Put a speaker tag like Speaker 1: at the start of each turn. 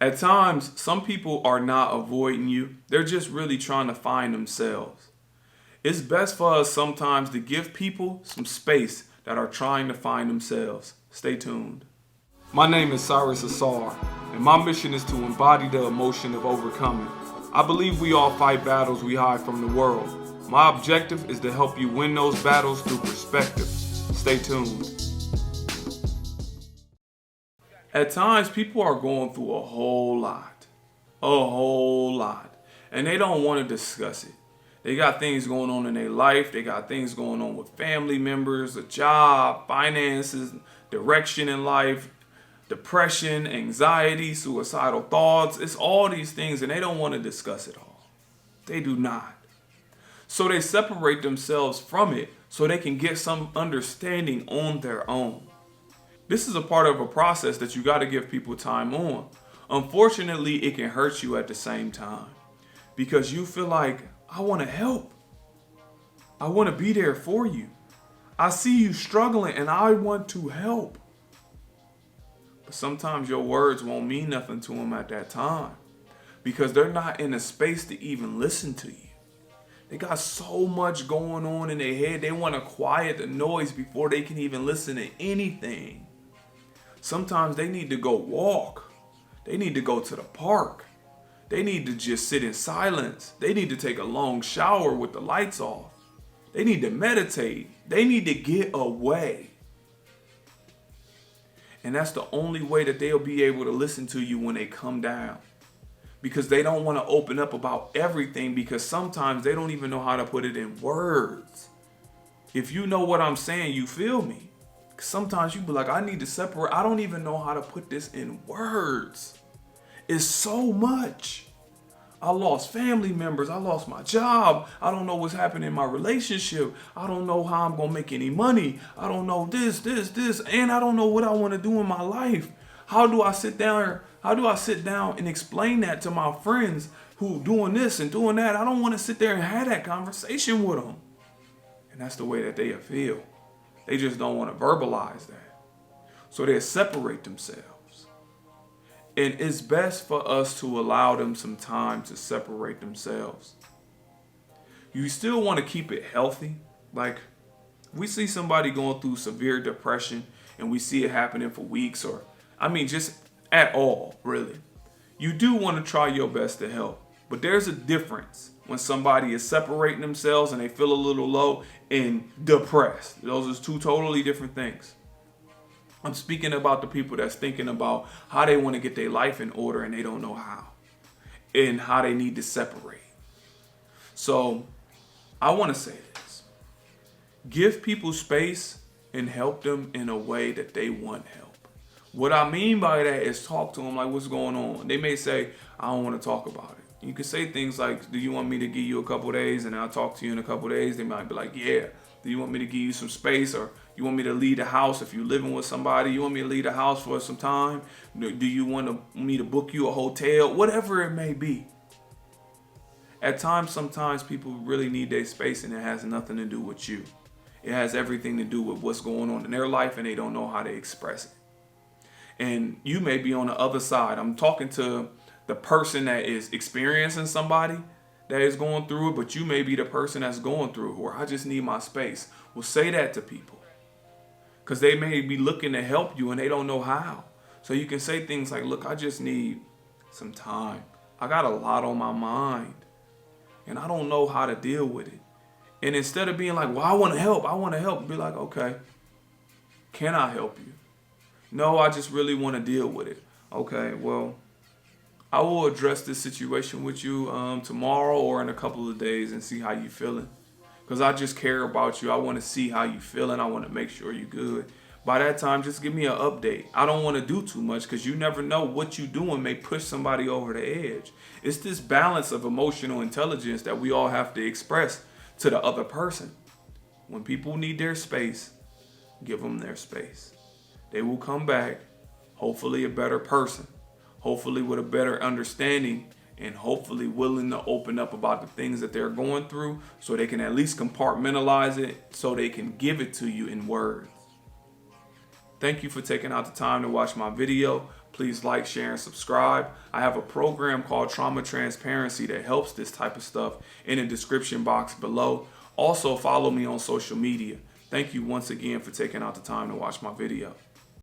Speaker 1: At times, some people are not avoiding you. They're just really trying to find themselves. It's best for us sometimes to give people some space that are trying to find themselves. Stay tuned. My name is Cyrusausar, and my mission is to embody the emotion of overcoming. I believe we all fight battles we hide from the world. My objective is to help you win those battles through perspective. Stay tuned. At times, people are going through a whole lot, and they don't want to discuss it. They got things going on in their life. They got things going on with family members, a job, finances, direction in life, depression, anxiety, suicidal thoughts. It's all these things, and they don't want to discuss it all. They do not. So they separate themselves from it so they can get some understanding on their own. This is a part of a process that you got to give people time on. Unfortunately, it can hurt you at the same time because you feel like, I want to help. I want to be there for you. I see you struggling and I want to help. But sometimes your words won't mean nothing to them at that time because they're not in a space to even listen to you. They got so much going on in their head. They want to quiet the noise before they can even listen to anything. Sometimes they need to go walk. They need to go to the park. They need to just sit in silence. They need to take a long shower with the lights off. They need to meditate. They need to get away. And that's the only way that they'll be able to listen to you when they come down. Because they don't want to open up about everything because sometimes they don't even know how to put it in words. If you know what I'm saying, you feel me. Sometimes you be like, I need to separate. I don't even know how to put this in words. It's so much. I lost family members. I lost my job. I don't know what's happening in my relationship. I don't know how I'm going to make any money. I don't know this, and I don't know what I want to do in my life. How do I sit down and explain that to my friends who doing this and doing that? I don't want to sit there and have that conversation with them. And that's the way that they feel. They just don't want to verbalize that. So they separate themselves. And it's best for us to allow them some time to separate themselves. You still want to keep it healthy. Like, we see somebody going through severe depression and we see it happening for weeks just at all, really. You do want to try your best to help. But there's a difference when somebody is separating themselves and they feel a little low and depressed. Those are two totally different things. I'm speaking about the people that's thinking about how they want to get their life in order and they don't know how. And how they need to separate. So I want to say this. Give people space and help them in a way that they want help. What I mean by that is talk to them like, what's going on? They may say, I don't want to talk about it. You can say things like, do you want me to give you a couple days and I'll talk to you in a couple days? They might be like, yeah. Do you want me to give you some space, or you want me to leave the house if you're living with somebody? You want me to leave the house for some time? Do you want me to book you a hotel? Whatever it may be. At times, sometimes people really need their space and it has nothing to do with you. It has everything to do with what's going on in their life and they don't know how to express it. And you may be on the other side. I'm talking to the person that is experiencing somebody that is going through it, but you may be the person that's going through it, where I just need my space. Well, say that to people because they may be looking to help you and they don't know how. So you can say things like, look, I just need some time. I got a lot on my mind and I don't know how to deal with it. And instead of being like, well, I want to help, be like, okay, can I help you? No, I just really want to deal with it. Okay, well, I will address this situation with you tomorrow or in a couple of days and see how you feeling. Because I just care about you. I want to see how you feeling. I want to make sure you're good. By that time, just give me an update. I don't want to do too much because you never know what you're doing may push somebody over the edge. It's this balance of emotional intelligence that we all have to express to the other person. When people need their space, give them their space. They will come back, hopefully a better person, hopefully with a better understanding, and hopefully willing to open up about the things that they're going through so they can at least compartmentalize it so they can give it to you in words. Thank you for taking out the time to watch my video. Please like, share, and subscribe. I have a program called Trauma Transparency that helps this type of stuff in the description box below. Also, follow me on social media. Thank you once again for taking out the time to watch my video.